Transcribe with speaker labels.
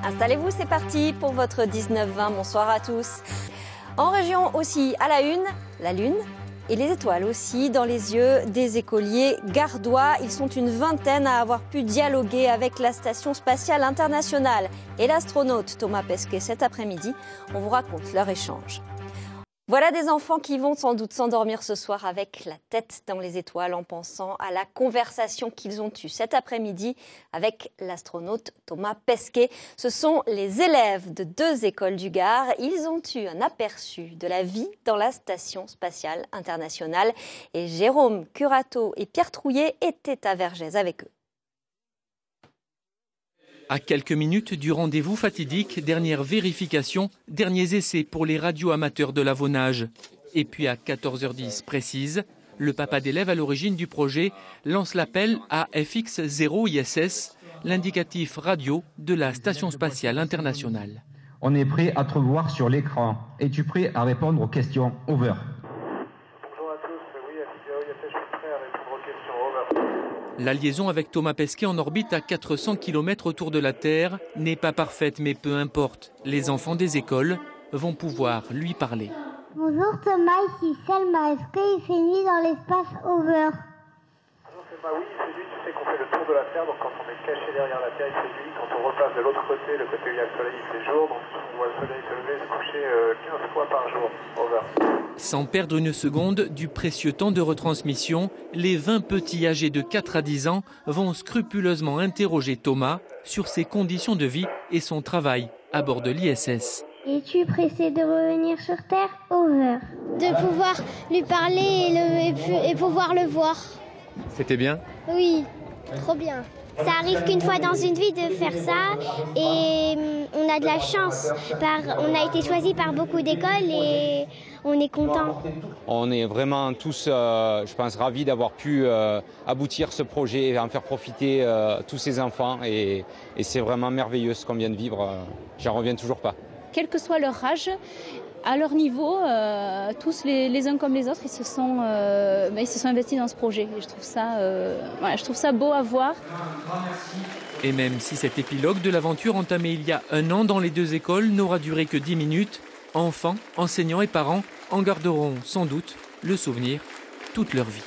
Speaker 1: Installez-vous, c'est parti pour votre 19-20. Bonsoir à tous. En région aussi, à la une, la lune et les étoiles aussi dans les yeux des écoliers gardois. Ils sont une vingtaine à avoir pu dialoguer avec la Station spatiale internationale et l'astronaute Thomas Pesquet cet après-midi. On vous raconte leur échange. Voilà des enfants qui vont sans doute s'endormir ce soir avec la tête dans les étoiles en pensant à la conversation qu'ils ont eue cet après-midi avec l'astronaute Thomas Pesquet. Ce sont les élèves de 2 écoles du Gard. Ils ont eu un aperçu de la vie dans la Station spatiale internationale. Et Jérôme Curato et Pierre Trouillet étaient à Vergès avec eux.
Speaker 2: À quelques minutes du rendez-vous fatidique, dernière vérification, derniers essais pour les radioamateurs de l'Avonage. Et puis à 14h10 précise, le papa d'élève à l'origine du projet lance l'appel à FX0 ISS, l'indicatif radio de la Station spatiale internationale.
Speaker 3: On est prêt à te voir sur l'écran. Es-tu prêt à répondre aux questions? Over.
Speaker 4: Bonjour à tous, oui, FX0 ISS, je suis prêt à répondre aux questions. Over.
Speaker 2: La liaison avec Thomas Pesquet en orbite à 400 km autour de la Terre n'est pas parfaite, mais peu importe. Les enfants des écoles vont pouvoir lui parler.
Speaker 5: Bonjour Thomas, ici Selma. Est-ce qu'il fait nuit dans l'espace Over?
Speaker 4: Bonjour Selma, oui, il fait nuit, tu sais qu'on fait le tour de la Terre, donc quand on est caché derrière la Terre, il fait nuit. Quand on repasse de l'autre côté, le côté où il y a le soleil, il fait jour. Donc on voit le soleil se lever et se coucher 15 fois par jour. Over.
Speaker 2: Sans perdre une seconde du précieux temps de retransmission, les 20 petits âgés de 4 à 10 ans vont scrupuleusement interroger Thomas sur ses conditions de vie et son travail à bord de l'ISS.
Speaker 5: Es-tu pressé de revenir sur Terre? Over.
Speaker 6: De pouvoir lui parler et pouvoir le voir.
Speaker 2: C'était bien?
Speaker 6: Oui, trop bien. Ça arrive qu'une fois dans une vie de faire ça et on a de la chance. On a été choisi par beaucoup d'écoles et on est content.
Speaker 7: On est vraiment tous, je pense, ravis d'avoir pu aboutir ce projet et en faire profiter tous ces enfants. Et c'est vraiment merveilleux ce qu'on vient de vivre. J'en reviens toujours pas.
Speaker 8: Quel que soit leur âge, à leur niveau, tous les uns comme les autres, ils se sont investis dans ce projet. Et je trouve ça beau à voir.
Speaker 2: Et même si cet épilogue de l'aventure entamée il y a 1 an dans les 2 écoles n'aura duré que 10 minutes, enfants, enseignants et parents en garderont sans doute le souvenir toute leur vie.